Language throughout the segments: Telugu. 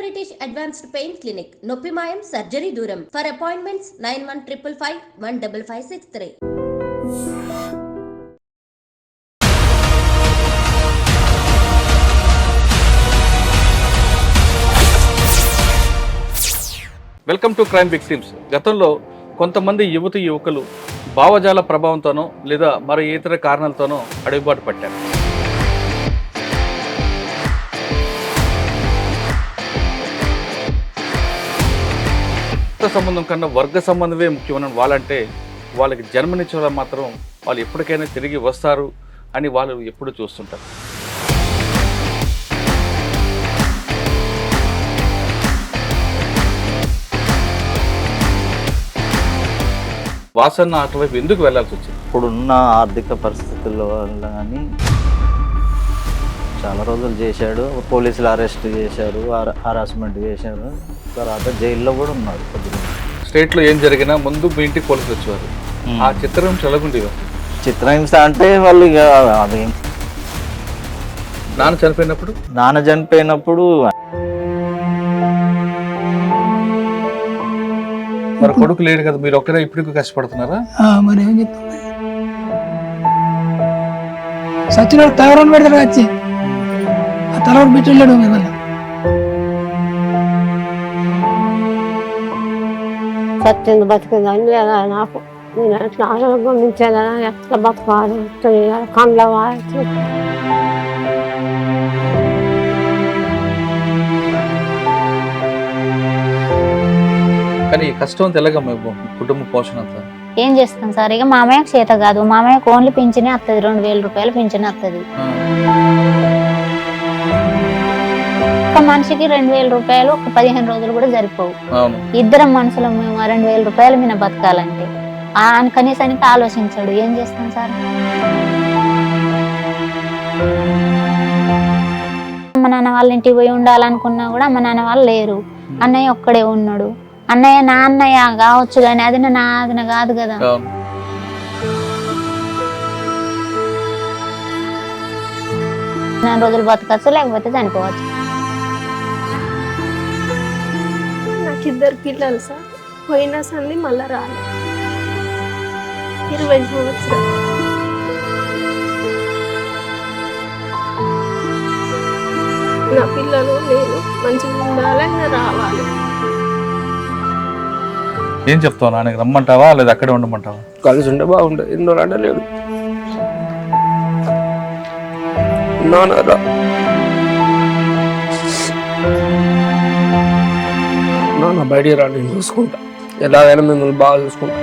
British Advanced Pain Clinic, Noppimayam Surgery Duram. For appointments 9155515563. Welcome to crime victims. గతంలో కొంతమంది యువకులు భావజాల ప్రభావంతోనో లేదా మరి ఇతర కారణాలతోనో అడుగుబాటు పట్టారు. సంబంధం కన్నా వర్గ సంబంధమే ముఖ్యమైన వాళ్ళంటే వాళ్ళకి జన్మనిచ్చే వాళ్ళు మాత్రం వాళ్ళు ఎప్పటికైనా తిరిగి వస్తారు అని వాళ్ళు ఎప్పుడు చూస్తుంటారు. వాసన్న అటువైపు ఎందుకు వెళ్లాల్సి వచ్చింది? ఇప్పుడున్న ఆర్థిక పరిస్థితుల వల్ల కానీ చాలా రోజులు చేశాడు. పోలీసులు అరెస్ట్ చేశారు, హరాస్మెంట్ చేశారు, తర్వాత జైల్లో కూడా ఉన్నారు. స్టేట్లో ఏం జరిగినా ముందు మీ ఇంటికి పోలీసులు వచ్చేవారు. ఆ చిత్రహింస ఎలాగుండేది? చిత్రహింస అంటే వాళ్ళు ఇక అది నాన్న చనిపోయినప్పుడు మరి కొడుకు లేడు కదా, మీరు ఒక్కరే ఇప్పటికీ కష్టపడుతున్నారా? మరి ఏం చెప్తాం, సచిన తలవరం పెడతారు వచ్చి ఆ తలవరం పెట్టలేడు. మిమ్మల్ని సత్యంగా బతికిందని నాకు నేను ఎట్లా ఆరోగ్యం మించేదా, ఎట్లా బతకాలి, కండ్ల వాడి కానీ కష్టం అంతా ఎలాగమ్మా కుటుంబ పోషణ అంతా? ఏం చేస్తాం సార్, ఇక మామయ్యకు చేత కాదు. మామయ్యకు ఓన్లీ పింఛనే వస్తుంది, 2000 రూపాయలు పింఛనే వస్తుంది. ఒక మనిషికి 2000 రూపాయలు ఒక 15 రోజులు కూడా సరిపోవు. ఇద్దరం మనుషులు మేము 2000 రూపాయలు మీద బతకాలంటే కనీసానికి ఆలోచించాడు. ఏం చేస్తాం సార్? మా నాన్న వాళ్ళ ఇంటికి పోయి ఉండాలనుకున్నా కూడా మా నాన్న వాళ్ళు లేరు. అన్నయ్య ఒక్కడే ఉన్నాడు. అన్నయ్య నా అన్నయ్య కావచ్చు కానీ అది నాది కాదు కదా. నా రోజులు బతకచ్చు, లేకపోతే చనిపోవచ్చు. నాకు 2 పిల్లలు సార్, పోయినా సంది మళ్ళా రాలేదు. 20 సంవత్సరాలు నా పిల్లలు నేను మంచిగా ఉండాలి, రావాలి. ఏం చెప్తావు? నాన్నకి రమ్మంటావా లేదా అక్కడే ఉండమంటావా? కలిసి ఉంటే బాగుంటుంది. ఎన్నో అంటే లేడు నాన్న బయటికి రా, నేను చూసుకుంటా, ఎలాగైనా మిమ్మల్ని బాగా చూసుకుంటా.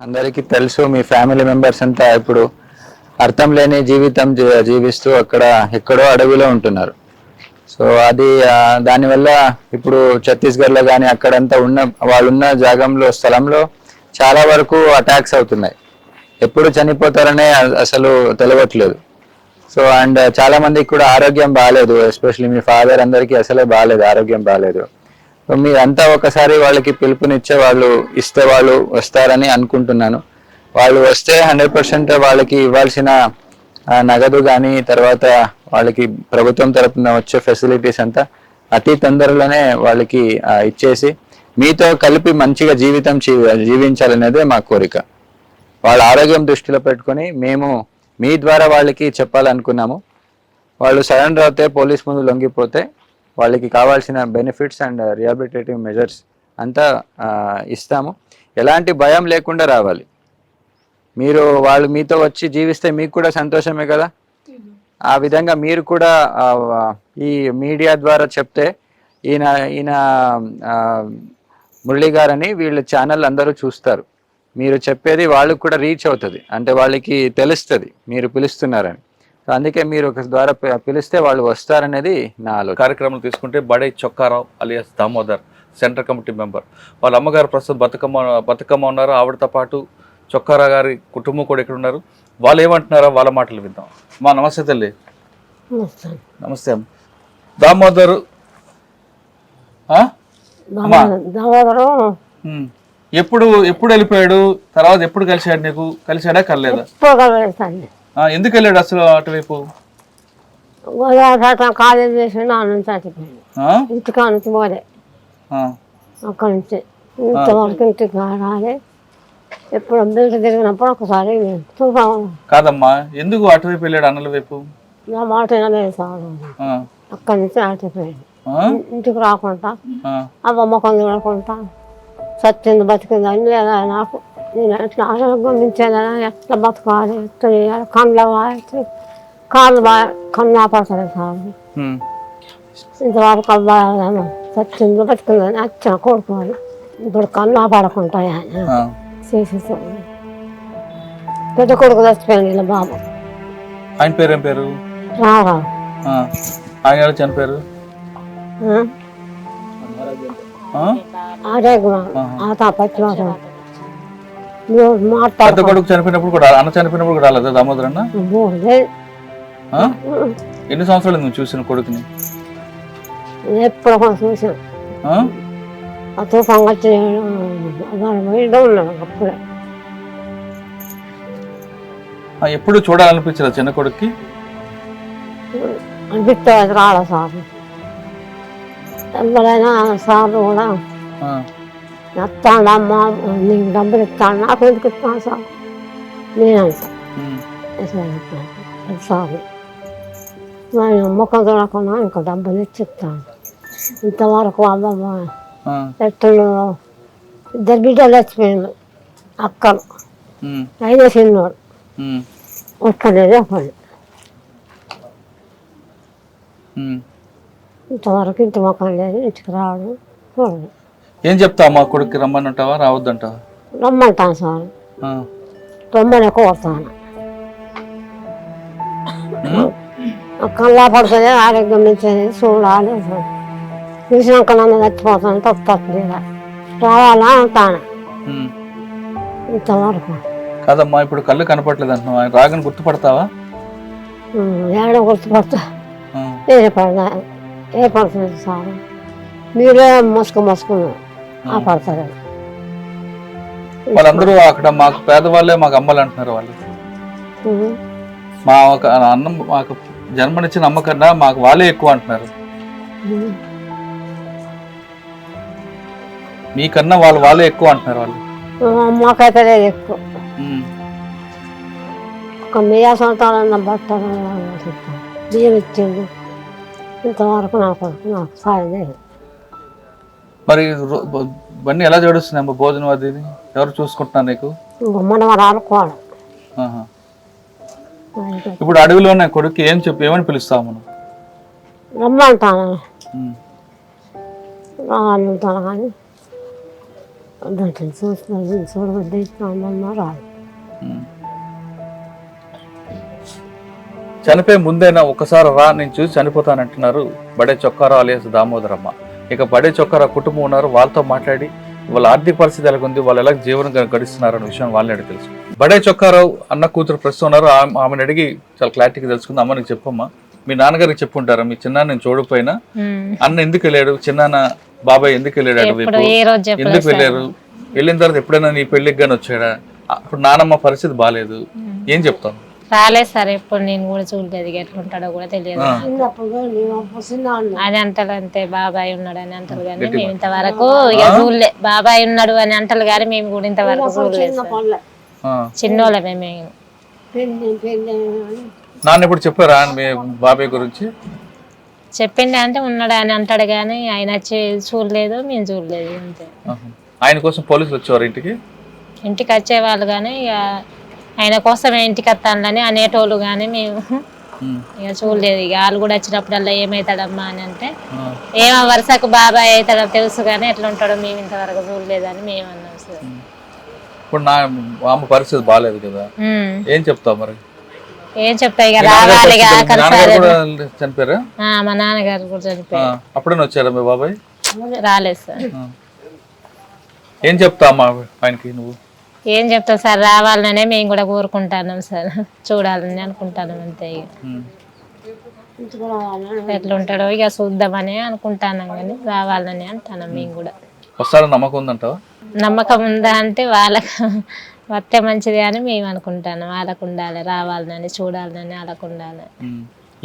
అందరికీ తెలుసు, మీ ఫ్యామిలీ మెంబర్స్ అంతా ఇప్పుడు అర్థం లేని జీవితం జీవిస్తూ అక్కడ ఎక్కడో అడవిలో ఉంటున్నారు. సో అది దానివల్ల ఇప్పుడు ఛత్తీస్గఢ్లో కానీ అక్కడంతా వాళ్ళున్న స్థలంలో చాలా వరకు అటాక్స్ అవుతున్నాయి. ఎప్పుడు చనిపోతారనే అసలు తెలియట్లేదు. సో అండ్ చాలా మందికి కూడా ఆరోగ్యం బాగాలేదు. ఎస్పెషల్లీ మీ ఫాదర్ అందరికీ అసలే బాగాలేదు, ఆరోగ్యం బాగాలేదు. సో మీరంతా ఒకసారి వాళ్ళకి పిలుపునిచ్చే వాళ్ళు ఇస్తే వాళ్ళు వస్తారని అనుకుంటున్నాను. వాళ్ళు వస్తే 100% వాళ్ళకి ఇవ్వాల్సిన నగదు కానీ తర్వాత వాళ్ళకి ప్రభుత్వం తరపున వచ్చే ఫెసిలిటీస్ అంతా అతి తొందరలోనే వాళ్ళకి ఇచ్చేసి మీతో కలిపి మంచిగా జీవించాలనేదే మా కోరిక. వాళ్ళ ఆరోగ్యం దృష్టిలో పెట్టుకొని మేము మీ ద్వారా వాళ్ళకి చెప్పాలనుకున్నాము. వాళ్ళు సరెండర్ అవుతే, పోలీస్ ముందు లొంగిపోతే వాళ్ళకి కావాల్సిన బెనిఫిట్స్ అండ్ రిహాబిలిటేటివ్ మెజర్స్ అంతా ఇస్తాము. ఎలాంటి భయం లేకుండా రావాలి. వాళ్ళు మీతో వచ్చి జీవిస్తే మీకు కూడా సంతోషమే కదా. ఆ విధంగా మీరు కూడా ఈ మీడియా ద్వారా చెప్తే ఈయన మురళి గారని వీళ్ళ ఛానల్ అందరూ చూస్తారు. మీరు చెప్పేది వాళ్ళకి కూడా రీచ్ అవుతుంది, అంటే వాళ్ళకి తెలుస్తుంది మీరు పిలుస్తున్నారని. అందుకే మీరు ఒక ద్వారా పిలిస్తే వాళ్ళు వస్తారనేది నా ఆలోచన. కార్యక్రమాలు తీసుకుంటే బడే Chokka Rao alias Damodar centre committee member. వాళ్ళ అమ్మగారు ప్రస్తుతం బతుకమ్మ ఉన్నారు. ఆవిడతో పాటు చొక్కారా గారి కుటుంబం కూడా ఇక్కడ ఉన్నారు. వాళ్ళు ఏమంటున్నారో వాళ్ళ మాటలు విందాం. మా నమస్తే తల్లి. నమస్తే అమ్మ. దామోదరు ఎప్పుడు వెళ్ళిపోయాడు? తర్వాత ఎప్పుడు కలిశాడు? నీకు కలిశాడా కలలేదా? ఎందుకు వెళ్ళాడు అసలు అటువైపు? కాలేజ్ చేసిండు ఆ నుంచి చచ్చిపోయింది. ఇంటికా నుంచి పోలే, అక్కడి నుంచి ఇంతవరకు ఇంటికి రాలే. ఎప్పుడు బయట తిరిగినప్పుడు ఒకసారి కాదమ్మా, ఎందుకు అటువైపు వెళ్ళాడు అన్నల వైపు? నా మాట వినలేదు సార్. అక్కడి నుంచి ఆటిపోయాడు. ఇంటికి రాకుండా అవ్వమ్మ కొంత చూడకుండా సత్యంది బతికింది అని లేదా నాకు. నేను ఎట్లా ఆరోగ్యం మించేదా, ఎట్లా బతకాలి, ఎట్లా చేయాలి, కళ్ళు కాళ్ళు బాగా కన్ను ఆపడతారు సార్. ఇంతవరకు అబ్బాయి సత్యంది బతికిందని వచ్చిన కోరుకోవాలి. ఇప్పుడు కన్ను ఆపడకుంటాయా చేసేసాను. పెద్ద కొడుకు చచ్చిపోయింది ఇలా బాబు. ఆయన పేరు ఏం పేరు? రారా ఆయన ఎలా చనిపోయారు? అదే పెద్ద కొడుకు చనిపోయినప్పుడు కూడా, అన్న చనిపోయినప్పుడు కూడా రాలేదా దామోదర్ అన్న? ఎన్ని సంవత్సరాలు నువ్వు చూసిన కొడుకుని? ఎప్పుడు చూసాను. తూఫాన్ వచ్చి ఉన్నాడు అప్పుడే. ఎప్పుడు చూడాలనిపించదా చిన్న కొడుక్కి? అనిపిస్తుంది రాలా సార్. ఎవరైనా సార్లు కూడా ఇస్తాడమ్మా, నీకు డబ్బులు ఇస్తాడు, నాకు ఎందుకు ఇస్తాను సార్ నేనంటా సార్. నేను ముఖం చూడకుండా ఇంకా డబ్బులు ఇచ్చిస్తాను. ఇంతవరకు అమ్మమ్మ ఎట్లు ఇద్దరు బిడ్డలు చచ్చిపోయిండు, అక్కలు. అయినా చిన్నోడు ఒక్కడే పని. ఇంతవరకు ఇంటి మొక్కలు లేదు, ఇంటికి రావడం చూడండి. ఏం చెప్తావు మా కొడుకు? రమ్మనంటావా రావద్దంటావా? రమ్మంటాను సార్, రమ్మని కోరుతాను. కళ్ళా పడుతుంది, ఆరోగ్యం మంచిది చూడాలి. చూసినాక నన్ను చచ్చిపోతాను, తప్పట్లేదు. రావాలా అంటాను ఇంతవరకు. కాదమ్మా, ఇప్పుడు కళ్ళు కనపడలేదు అంటున్నావు, ఆయన రాగని గుర్తుపడతావా? ఏడో గుర్తుపడతా. ఏ పడుతుంది సార్, మీరే మసుకున్నారు ఆ పడతారు. వాళ్ళందరూ అక్కడ మాకు పేదవాళ్ళే మాకు అమ్మలు అంటున్నారు. వాళ్ళు మా ఒక అన్నం, మాకు జన్మనిచ్చిన అమ్మ కన్నా మాకు వాళ్ళే ఎక్కువ అంటున్నారు. మీకన్నా వాళ్ళే ఎక్కువ అంటున్నారు. వాళ్ళు మాకైతే లేదు ఎక్కువ. ఒక 1000 సంవత్సరాలన్న బట్టలు బియ్యం ఇచ్చిండు, ఇంతవరకు నాకు సాయం లేదు. మరి ఇవన్నీ ఎలా జడుస్తున్నాయి భోజనం అది ఎవరు చూసుకుంటున్నారు నీకు? మనం అనుకోవాలి. ఇప్పుడు అడవిలోనే కొడుకు ఏమని పిలుస్తావు మనం? రమ్మంటాను, రావాలంటాను కానీ చూడబద్దాను రాదు. చనిపోయే ముందైనా ఒకసారి రా, నేను చూసి చనిపోతానంటున్నారు బడే చొక్కారా అలియాస్ దామోదరమ్మ. ఇక బడే చొక్కారా కుటుంబం ఉన్నారు, వాళ్ళతో మాట్లాడి వాళ్ళ ఆర్థిక పరిస్థితి ఎలాగుంది, వాళ్ళు ఎలా జీవనం గడిస్తున్నారు అన్న విషయం వాళ్ళని అడిగి తెలుసు. బడే చొక్కారావు అన్న కూతురు ప్రస్తుతం ఉన్నారు, ఆమెను అడిగి చాలా క్లారిటీగా తెలుసుకుంది. అమ్మ నీకు చెప్పమ్మా, మీ నాన్నగారికి చెప్పుంటారా మీ చిన్న నేను చూడకపోయినా అన్న ఎందుకు వెళ్ళాడు, చిన్నాన్న బాబాయ్ ఎందుకు వెళ్ళాడు అటువైపు, ఎందుకు వెళ్ళారు, వెళ్ళిన తర్వాత ఎప్పుడైనా నీ పెళ్లికి గాని వచ్చాడా, అప్పుడు నానమ్మ పరిస్థితి బాగాలేదు, ఏం చెప్తాను? రాలేదు సార్, ఎప్పుడు నేను కూడా చూడలేదు, ఎట్లుంటాడో కూడా తెలియదు. అది అంటారు అంతే, బాబాయ్ ఉన్నాడు అని అంటారు కానీ మేము ఇంతవరకు ఇక చూడలే. బాబాయ్ ఉన్నాడు అని అంటారు కానీ మేము కూడా ఇంతవరకు చూడలేదు. చిన్నోళ్ళమే మేము. నాన్న ఇప్పుడు చెప్పారా మీ బాబాయ్ గురించి? చెప్పిండే అంటే ఉన్నాడు అని అంటాడు కానీ ఆయన వచ్చి చూడలేదు, మేము చూడలేదు అంతే. ఆయన కోసం పోలీసులు వచ్చేవారు ఇంటికి వచ్చేవాళ్ళు కానీ ఇక ఆయన కోసమే ఇంటికి వస్తానని అనేటోళ్ళు కానీ మేము ఇక చూడలేదు. ఇక వాళ్ళు కూడా వచ్చినప్పుడల్లా ఏమవుతాడమ్మా అని అంటే ఏమో వరుసకు బాబాయ్ అవుతాడో తెలుసు కానీ ఎట్లా ఉంటాడో మేము ఇంతవరకు చూడలేదని మేము అన్నాం సార్. ఇప్పుడు నా అమ్మ పరిస్థితి బాగాలేదు కదా, ఏం చెప్తావు మరి? ఏం చెప్తా, ఇక రావాలి. చనిపోయారా? మా నాన్నగారు కూడా చనిపోయారు. అప్పుడే వచ్చారా మీ బాబాయ్? రాలేదు సార్. ఏం చెప్తా అమ్మా ఆయనకి నువ్వు? ఏం చెప్తాం సార్, రావాలనే మేము కూడా కోరుకుంటున్నాం సార్, చూడాలని అనుకుంటున్నాం అంతే. ఇక ఎట్లా ఉంటాడో ఇక చూద్దామని అనుకుంటున్నాం, కానీ రావాలని అంటున్నాం మేము కూడా. వస్తారని నమ్మకం ఉందంటావా? నమ్మకం ఉందా అంటే వాళ్ళకు వస్తే మంచిది అని మేము అనుకుంటాను. వాళ్ళకు ఉండాలి, రావాలని, చూడాలని వాళ్ళకు ఉండాలి.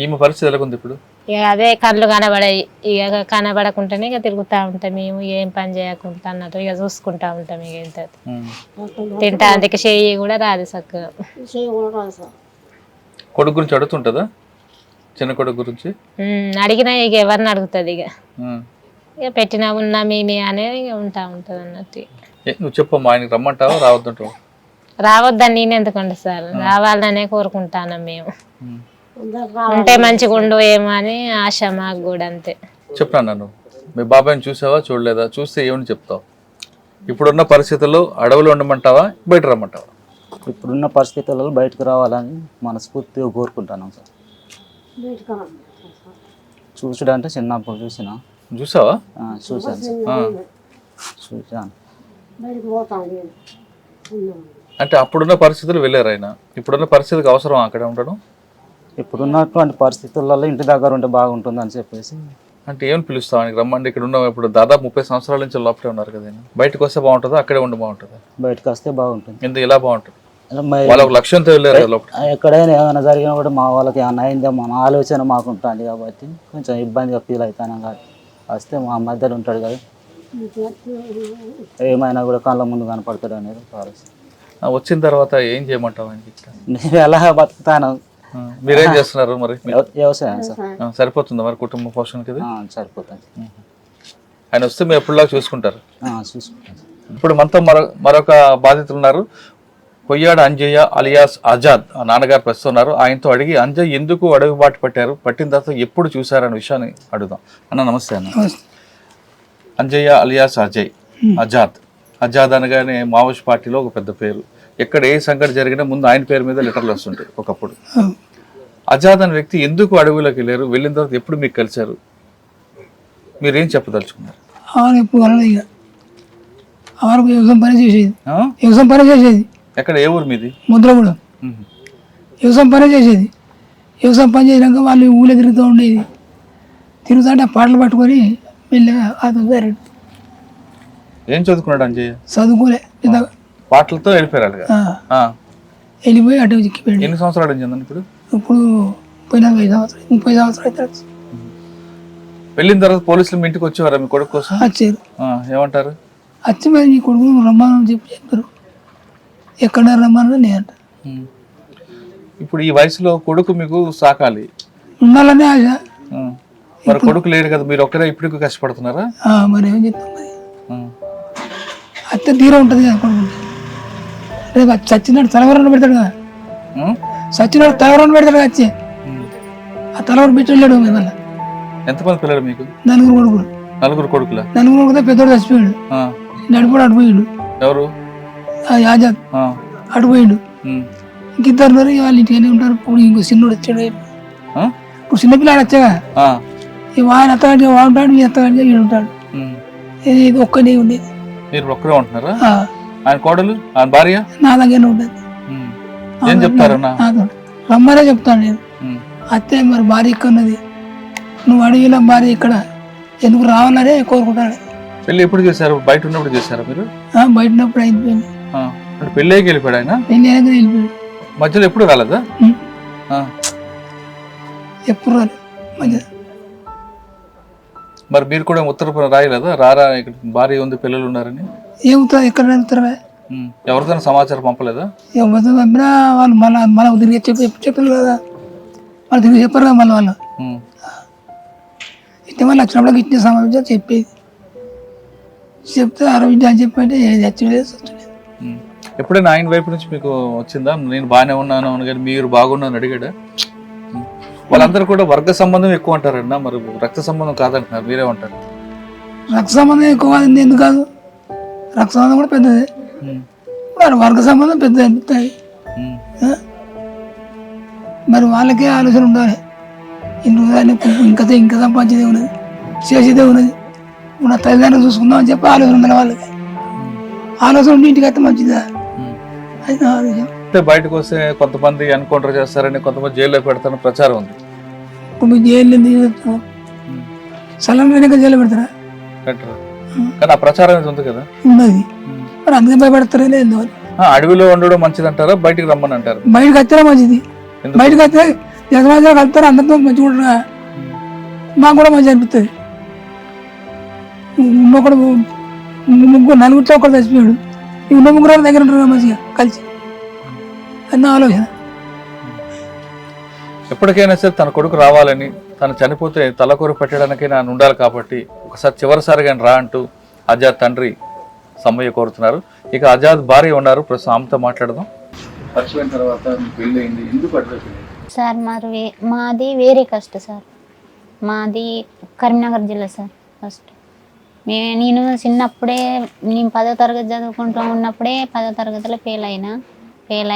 ఈమె పరిస్థితి ఎలా ఉంది ఇప్పుడు? ఇక అదే కళ్ళు కనబడాయి, ఇక కనబడకుండానే ఇక తిరుగుతూ ఉంటాం మేము, ఏం పని చేయకుండా అన్నట్టు ఇక చూసుకుంటా ఉంటాం. ఇక ఇంత తింటా అందుకే చెయ్యి కూడా రాదు చక్కగా. కొడుకు గురించి అడుగుతుంటుందా? చిన్న కొడుకు గురించి అడిగినా ఇక ఎవరిని అడుగుతుంది, ఇక పెట్టినా ఉన్నా మేమే అనేది ఇక ఉంటా ఉంటుంది అన్నట్టు. నువ్వు చెప్పమ్మా, ఆయనకి రమ్మంటావా రావద్దంటావా? రావద్దని నేను ఎందుకంటే సార్, రావాలనే కోరుకుంటాను మేము. ఉంటే మంచిగా ఉండు ఏమో అని ఆశ మాకు కూడా, అంతే. చెప్పనా నన్ను, మీ బాబాయ్ని చూసావా చూడలేదా? చూస్తే ఏమని చెప్తావు? ఇప్పుడున్న పరిస్థితుల్లో అడవులు ఉండమంటావా, బయట రమ్మంటావా? ఇప్పుడున్న పరిస్థితులలో బయటకు రావాలని మనస్ఫూర్తిగా కోరుకుంటున్నాం సార్. చూసాడంటే చిన్నప్పుడు చూసావా? చూశాను సార్, చూశాను. అంటే అప్పుడున్న పరిస్థితులు వెళ్ళారు ఆయన, ఇప్పుడున్న పరిస్థితికి అవసరం అక్కడ ఉండడం? ఇప్పుడున్నటువంటి పరిస్థితులలో ఇంటి దగ్గర ఉంటే బాగుంటుంది అని చెప్పేసి. అంటే ఏమని పిలుస్తావు ఆయనకి రమ్మండి? ఇక్కడ ఉన్న ఇప్పుడు దాదాపు 30 సంవత్సరాల నుంచి లోపలే ఉన్నారు కదా, బయటకు వస్తే బాగుంటుందా, అక్కడే ఉండి బాగుంటుందా? బయటకు వస్తే బాగుంటుంది. ఎందుకు ఇలా బాగుంటుంది? వాళ్ళ ఒక లక్ష్యంతో వెళ్ళారు కదా లోపల. ఎక్కడైనా ఏమైనా జరిగినా కూడా మా వాళ్ళకి ఏమైనా అయిందో మన ఆలోచన మాకు ఉంటుంది కాబట్టి కొంచెం ఇబ్బందిగా ఫీల్ అవుతాను. కాబట్టి వస్తే మా మధ్యలో ఉంటాడు కదా, ఏమైనా కూడా కళ్ళ ముందు కనపడతాడు అనేది ఆలోచన. వచ్చిన తర్వాత ఏం చేయమంటావు ఆయనకి? నేను ఎలా బతుకుతాను. మీరేం చేస్తున్నారు మరి? వ్యవసాయం సార్. సరిపోతుందా మరి కుటుంబ పోషణకి? సరిపోతుంది. ఆయన వస్తే మీరు ఎప్పుడులాగా చూసుకుంటారు? చూసుకుంటాను. ఇప్పుడు మనతో మరొక బాధితులు ఉన్నారు. కొయ్యాడ అంజయ్య అలియాస్ ఆజాద్ నాన్నగారు ప్రస్తున్నారు. ఆయనతో అడిగి అంజయ్ ఎందుకు అడవి బాటు పట్టారు, పట్టిన తర్వాత ఎప్పుడు చూసారనే విషయాన్ని అడుగుదాం. అన్న నమస్తే అన్న. అంజయ్య అలియాస్ ఆజాద్ అనగానే మావోయిస్ట్ పార్టీలో ఒక పెద్ద పేరు. ఎక్కడ ఏ సంఘటన జరిగినా ముందు ఆయన పేరు మీద లెటర్లు వస్తుంటాయి ఒకప్పుడు. ఆజాద్ అనే వ్యక్తి ఎందుకు అడవిలోకి వెళ్ళారు, వెళ్ళిన తర్వాత ఎప్పుడు మీకు కలిశారు, మీరేం చెప్పదలుచుకున్నారు? ఎక్కడ, ఏ ఊరు మీది? ముద్రగూడెం. వ్యవసాయం పని చేసేది. వ్యవసాయం పని చేసినాక వాళ్ళు ఊళ్ళో తిరుగుతూ ఉండేది. తిరుగుతుంటే పాటలు పట్టుకొని మెల్లగా అది. ఏం చదువుకున్నాడు అంజయ్య? చదువుకోలే, పాటలతో వెళ్ళిపోయారు. వెళ్ళిపోయి అటు చిక్కిపోయాడు. ఎన్ని సంవత్సరాలు అయింది ఇప్పుడు? ఇప్పుడు 35 సంవత్సరాలు 30 సంవత్సరాలు అవుతుంది. వెళ్ళిన తర్వాత పోలీసులు మీ ఇంటికి వచ్చేవారా మీ కొడుకు కోసం? వచ్చారు. ఏమంటారు? వచ్చి మరి నీ కొడుకు రమ్మని చెప్తారు. ఎక్కడ రమ్మని నేను అంట. ఇప్పుడు ఈ వయసులో కొడుకు మీకు సాకాలి, ఉండాలనే ఆశ. మరి కొడుకు లేడు కదా, మీరు ఒక్కరే ఇప్పుడు కష్టపడుతున్నారా? మరి ఏం చెప్తాం, మరి అత్త తీరా ఉంటుంది కదా కొడుకు. రేపు చచ్చినాడు తలవరణ పెడతాడు కదా, చచ్చినాడు తలవరణ పెడతాడు వచ్చి ఆ తలవర పెట్టాడు. మళ్ళీ ఎంతమంది పిల్లలు మీకు? 4 కొడుకులు. 4 కొడుకులా? 4 కొడుకుతో పెద్దోడు చచ్చిపోయాడు. నడిపోడు అడిపోయాడు. ఎవరు? ఆజాద్ అడిపోయాడు. ఇంకిద్దరు వాళ్ళ ఇంటికనే ఉంటారు. ఇప్పుడు ఇంకో చిన్నోడు వచ్చాడు. ఇప్పుడు చిన్నపిల్లాడు వచ్చాగా ఆయన అత్తగాడి వాడుంటాడు, మీ అత్తగాడి వీడు ఉంటాడు. ఇది ఒక్కనే ఉండేది. మీరు ఒక్కరే ఉంటున్నారా? ఆయన కోడలు, ఆయన భార్య నా దగ్గర ఉంటుంది. ఏం చెప్తారన్నా? రమ్మనే చెప్తాను నేను. అత్తే మరి భార్య ఇక్కడ ఉన్నది, నువ్వు అడిగిన భార్య ఇక్కడ ఎందుకు రావాలనే కోరుకుంటాడు. పెళ్ళి ఎప్పుడు చేశారు? బయట ఉన్నప్పుడు చేశారా మీరు? బయట ఉన్నప్పుడు అయిపోయింది. పెళ్ళి వెళ్ళిపోయాడు ఆయన? పెళ్ళి వెళ్ళిపోయాడు. మధ్యలో ఎప్పుడు రాలేదా? ఎప్పుడు రాలేదు మధ్య. మరి మీరు కూడా ఉత్తర రాయలేదా? రారా ఇక్కడ భార్య ఉంది, పిల్లలు ఉన్నారని? ఏమవుతుంది, ఎక్కడ ఉత్తరమే? ఎవరిదైనా సమాచారం పంపలేదా? ఎవరితో పంపినా వాళ్ళు మళ్ళీ తిరిగి చెప్పారు కదా, వాళ్ళు తిరిగి చెప్పారు కదా మళ్ళీ వాళ్ళు. ఇస్తే వాళ్ళు వచ్చినప్పుడు ఇచ్చిన సమాచారం చెప్పేది. చెప్తే 60 అని చెప్పంటే చచ్చలేదు. ఎప్పుడైనా ఆయన వైపు నుంచి మీకు వచ్చిందా, నేను బాగానే ఉన్నాను అని, కానీ మీరు బాగున్నాను అడిగాడా? వాళ్ళందరూ కూడా వర్గ సంబంధం ఎక్కువ అంటారన్నా, మరి రక్త సంబంధం కాదంటున్నారు, మీరేమంటారు? రక్త సంబంధం ఎక్కువ కాదు, ఎందుకు కాదు, రక్త సంబంధం కూడా పెద్దది. వర్గ సంబంధం పెద్దది అనిపిస్తాయి. మరి వాళ్ళకే ఆలోచన ఉండాలి. ఇంకా సంపాదించేదే ఉన్నది, చేసేదే ఉన్నది. ఇప్పుడు నా తల్లిదండ్రులు చూసుకుందాం అని చెప్పి ఆలోచన ఉండాలి వాళ్ళకి. ఆలోచన ఉండి ఇంటికి అయితే మంచిదా అది నా ఆలోచన. అంటే బయటకు వస్తే కొంతమంది ఎన్కౌంటర్ చేస్తారని, కొంతమంది జైల్లో పెడతారని ప్రచారం ఉంది. ఇప్పుడు మీరు జైలు సలం జైలు పెడతారా? పెట్టరు. కానీ ఆ ప్రచారం అనేది ఉంది కదా, ఉన్నది. మరి అందుకే భయపడతారా లేదు? అడవిలో ఉండడం మంచిది అంటారా, బయటికి రమ్మని అంటారు? బయటకు వస్తారా మంచిది. బయటకు వస్తే జగరాజా కలుతారు, అందరితో మంచిగా ఉంటారా, మాకు కూడా మంచిగా అనిపిస్తుంది. ఇంకొకడు నలుగురితో ఒకటి చచ్చిపోయాడు, ఇంకో ముగ్గురు దగ్గర ఉంటారు మంచిగా కలిసి అన్న ఆలోచన. ఎప్పటికైనా సరే తన కొడుకు రావాలని, తను చనిపోతే తలకూర పెట్టడానికి నేను ఉండాలి కాబట్టి ఒకసారి చివరిసారిగా రా అంటూ ఆజాద్ తండ్రి సమ్మయ్య కోరుతున్నారు. ఇక ఆజాద్ భార్య ఉన్నారు, ప్రస్తుతం ఆమెతో మాట్లాడదాం. పరిచయం తర్వాత పెళ్ళి అయింది, ఎందుకు అడ్వైస్? సార్ మాది వేరే కష్ట సార్, మాది కరీంనగర్ జిల్లా సార్. ఫస్ట్ నేను చిన్నప్పుడే, నేను 10వ తరగతి చదువుకుంటూ ఉన్నప్పుడే 10వ తరగతిలో ఫెయిల్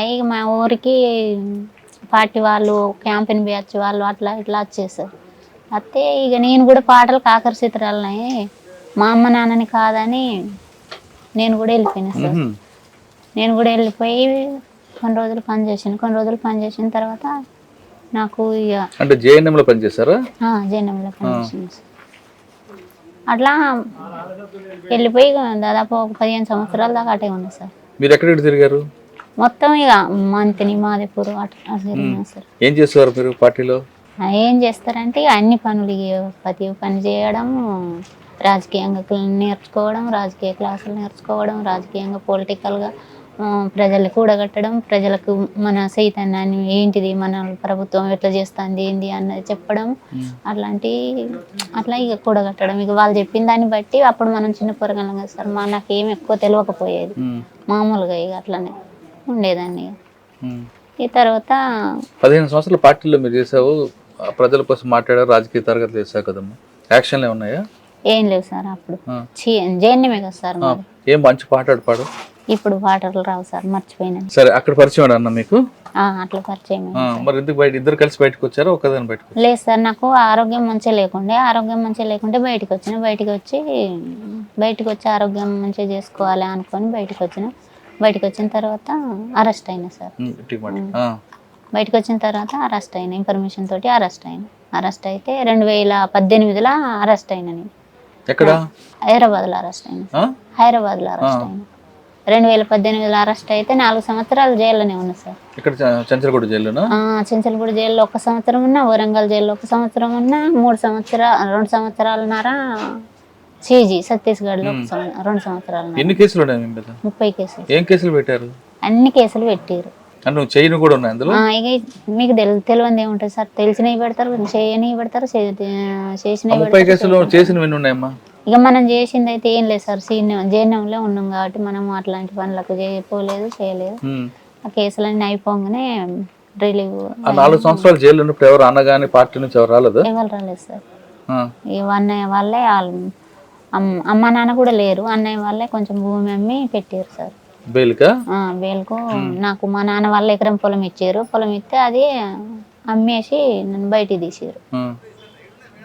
అయ్యి మా ఊరికి పార్టీ వాళ్ళు, క్యాంపెయిన్ బ్యాచ్ వాళ్ళు అట్లా ఇట్లా వచ్చేసారు. అయితే ఇక నేను కూడా పాటలకు ఆకర్షితురాలనే, మా అమ్మ నాన్నని కాదని నేను కూడా వెళ్ళిపోయినా సార్. నేను కూడా వెళ్ళిపోయి కొన్ని రోజులు పనిచేసిన తర్వాత నాకు ఇక అంటే జేఎన్ఎంలో పనిచేశారా? జేఎన్ఎంలో పనిచేసాను సార్. అట్లా వెళ్ళిపోయి దాదాపు ఒక 15 సంవత్సరాల దాకా అటే ఉన్నా సార్. మీరు ఎక్కడెక్కడ తిరిగారు? మొత్తం ఇక మంతిని, మాదేపూర్ అట్లా తిరిగినా సార్. ఏం చేసేవారు మీరు పార్టీలో? ఏం చేస్తారంటే ఇక అన్ని పనులు, ప్రతి పని చేయడం, రాజకీయంగా నేర్చుకోవడం, రాజకీయ క్లాసులు నేర్చుకోవడం, రాజకీయంగా పొలిటికల్గా ప్రజల్ని కూడగట్టడం, ప్రజలకు మన చైతన్యాన్ని ఏంటిది, మన ప్రభుత్వం ఎట్లా చేస్తుంది ఏంది అన్నది చెప్పడం, అట్లా ఇక కూడగట్టడం. ఇక వాళ్ళు చెప్పిన దాన్ని బట్టి అప్పుడు మనం చిన్న పొరగలం కదా సార్, నాకేం ఎక్కువ తెలియకపోయేది, మామూలుగా ఇక అట్లనే ఉండేదాన్ని. ఈ తర్వాత 15 సంవత్సరాల పార్టీలో మీరు చేసావు, ప్రజల కోసం మాట్లాడారు, రాజకీయ తరగతులు చేసావు కదమ్మా, యాక్షన్లు ఏమున్నాయా? ఏం లేవు సార్. అప్పుడు జేఎన్ఎమే కదా సార్. ఏం మంచి పాట పాడు. ఇప్పుడు పాటలు రావు సార్, మర్చిపోయినాను. సరే, అక్కడ పరిచయం అన్న మీకు? అట్లా పరిచయం. మరి ఎందుకు బయట ఇద్దరు కలిసి బయటకు వచ్చారా, ఒకదాని బయటకు? లేదు సార్, నాకు ఆరోగ్యం మంచిగా లేకుంటే బయటకు వచ్చి ఆరోగ్యం మంచిగా చేసుకోవాలి అనుకొని బయటకు వచ్చిన తర్వాత అరెస్ట్ అయినా సార్. బయటకు వచ్చిన తర్వాత అరెస్ట్ అయినా, ఇన్ఫర్మేషన్ తోటి అరెస్ట్ అయితే 2018లో అరెస్ట్ అయినా. నేను ఎక్కడ? హైదరాబాద్లో అరెస్ట్ అయినా. 2018లో అరెస్ట్ అయితే 4 సంవత్సరాలు జైల్లోనే ఉన్నా సార్. ఇక్కడ చెంచల్గూడ జైల్లోనా? చెంచల్గూడ జైల్లో 1 సంవత్సరం ఉన్నా, వరంగల్ జైల్లో 1 సంవత్సరం ఉన్నా, 2 సంవత్సరాలున్నర సిజీ ఛత్తీస్గఢ్లో 2 సంవత్సరాలు. ఎన్ని కేసులు ఉన్నాయి? 30 కేసులు. ఏం కేసులు పెట్టారు? అన్ని కేసులు పెట్టారు. నువ్వు చేయను కూడా ఉన్నాయి అందులో? ఇక మీకు తెలియదు ఏముంటుంది సార్, తెలిసినవి పెడతారు, చేయనివి పెడతారు, చేసినవి పెడతారు. ఇక మనం చేసింది అయితే ఏం లేదు సార్, జైన్యంలో ఉన్నాం కాబట్టి మనం అట్లాంటి పనులకు చేయలేదు. ఆ కేసులన్నీ అయిపోగానే రిలీవ్. 4 సంవత్సరాలు జైలు ఉన్నప్పుడు ఎవరు అన్నగాని పార్టీ నుంచి ఎవరు రాలేదు? ఎవరు రాలేదు సార్. ఇక అన్నయ్య వాళ్ళే, అమ్మ నాన్న కూడా లేరు, అన్నయ్య వాళ్ళే కొంచెం భూమి అమ్మి పెట్టారు సార్ బెయిల్కు. నాకు మా నాన్న వాళ్ళ ఎకరం పొలం ఇచ్చారు, పొలం ఇస్తే అది అమ్మేసి నన్ను బయటికి తీసారు.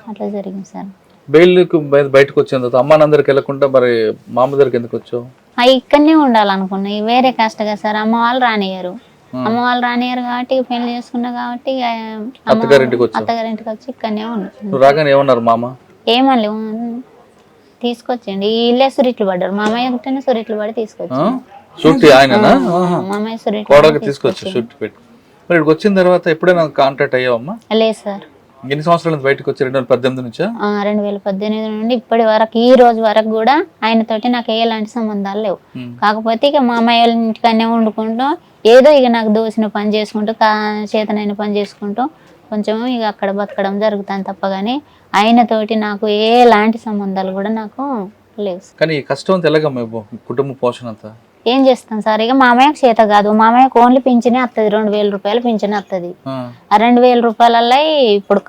అట్లా జరిగింది సార్. బెయిల్కు బయటకు వచ్చిన తర్వాత అమ్మ నాన్నకి వెళ్ళకుండా మరి మామ దగ్గరికి ఎందుకు వచ్చావు? ఇక్కడనే ఉండాలనుకున్నా, వేరే కష్టం కదా సార్. అమ్మ వాళ్ళు రానియరు కాబట్టి పెళ్లి చేసుకున్నా కాబట్టి అత్తగారింటికి వచ్చి ఇక్కడనే ఉన్నా. రాగానే ఏమన్నారు మామ? ఏమనలే, తీసుకొచ్చండి. ఈ ఇల్లే సురిట్లు పడ్డారు, మామయ్య ఉంటేనే సురిట్లు పడి తీసుకొచ్చి మామయ్య సురిట్లు తీసుకొచ్చి షూట్ పెట్టి. మరి ఇక్కడికి వచ్చిన తర్వాత ఎప్పుడైనా కాంటాక్ట్ అయ్యావమ్మా? లేదు సార్. ఎన్ని సంవత్సరాల బయటకు వచ్చి 2018 నుంచా? 2018 నుండి ఇప్పటి వరకు, ఈ రోజు వరకు కూడా ఆయనతోటి నాకు ఎలాంటి సంబంధాలు లేవు. కాకపోతే ఇక మా అమ్మాయి వాళ్ళ ఇంటికనే వండుకుంటూ ఏదో ఇక నాకు దోసిన పని చేసుకుంటూ, చేతనైన పని చేసుకుంటూ కొంచెం ఇక అక్కడ బతకడం జరుగుతాను తప్ప కానీ ఆయనతోటి నాకు ఎలాంటి సంబంధాలు కూడా నాకు లేవు. కానీ కష్టం తెలగమ్మ, కుటుంబ పోషణ అంతా ఏం చేస్తాం సార్. ఇక మామయ్యకు చేత కాదు, మామయ్యకు ఓన్లీ పింఛనే వస్తుంది, 2000 రూపాయలు పింఛనే వస్తుంది. ఆ 2000 రూపాయలలో ఇప్పుడు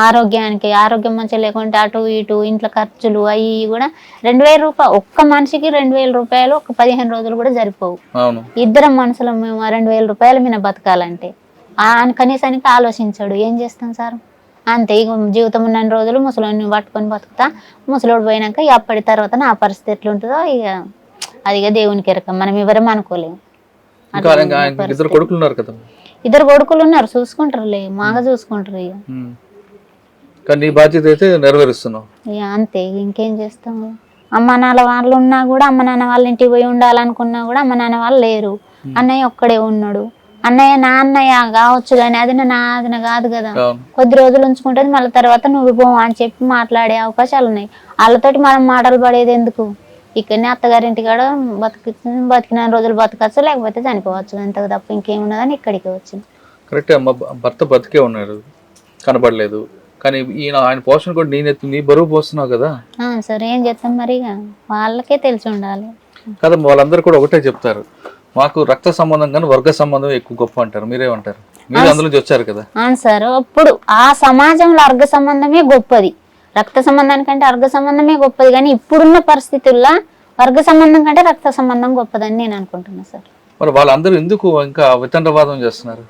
ఆరోగ్యం మంచిగా లేకుంటే అటు ఇటు ఇంట్లో ఖర్చులు అవి కూడా 2000 రూపాయలు, ఒక్క మనిషికి 2000 రూపాయలు ఒక 15 రోజులు కూడా సరిపోవు. ఇద్దరం మనుషులం మేము 2000 రూపాయలు మీద బతకాలంటే కనీసానికి ఆలోచించాడు. ఏం చేస్తాం సార్, అంతే. ఇక జీవితం ఉన్న రోజులు ముసలోడిని పట్టుకొని బతుకుతా, ముసలోడు పోయినాక ఇక అప్పటి తర్వాత నా పరిస్థితి ఎట్లుంటుందో ఇక అది ఇక దేవునికి ఎరకం, మనం ఎవరేం అనుకోలేము. ఇద్దరు కొడుకులు ఉన్నారు కదా? 2 కొడుకులు ఉన్నారు, చూసుకుంటారులే, మాగా చూసుకుంటారు ఇక. కానీ నీ బాధ్యత అయితే నెరవేరుస్తున్నావు ఇక అంతే, ఇంకేం చేస్తాము. అమ్మ నాన్న వాళ్ళు ఉన్నా కూడా, అమ్మ నాన్న వాళ్ళ ఇంటికి పోయి ఉండాలనుకున్నా కూడా అమ్మ నాన్న వాళ్ళు లేరు. అన్నయ్య ఒక్కడే ఉన్నాడు. అన్నయ్య నా అన్నయ్య కావచ్చు కానీ అది నాదిన కాదు కదా. కొద్ది రోజులు ఉంచుకుంటుంది, మళ్ళీ తర్వాత నువ్వు పో అని చెప్పి మాట్లాడే అవకాశాలు ఉన్నాయి. వాళ్ళతోటి మనం మాటలు పడేది ఎందుకు? ఇక్కడనే అత్తగారింటి కాడ బతికిన రోజులు బతకచ్చు, లేకపోతే చనిపోవచ్చు, అంతకు తప్ప ఇంకేమున్నదని ఇక్కడికి వచ్చింది. కరెక్టే అమ్మ, భర్త బతికే ఉన్నాడు, కనబడలేదు. కానీ ఆయన పోషణ కూడా నీ బరువు పోస్తున్నావు కదా. సరే ఏం చేస్తాం మరి, వాళ్ళకే తెలిసి ఉండాలి కదా. వాళ్ళందరూ కూడా ఒకటే చెప్తారు, మాకు రక్త సంబంధం కానీ వర్గ సంబంధం ఎక్కువ గొప్ప అంటారు. మీరేమంటారు? మీరు అందులో వచ్చారు కదా. అవును సార్, అప్పుడు ఆ సమాజంలో వర్గ సంబంధమే గొప్పది, రక్త సంబంధానికంటే వర్గ సంబంధమే గొప్పది. కానీ ఇప్పుడున్న పరిస్థితుల్లో వర్గ సంబంధం కంటే రక్త సంబంధం గొప్పదని నేను అనుకుంటున్నా సార్. మరి వాళ్ళందరూ ఎందుకు ఇంకా వితండవాదం చేస్తున్నారు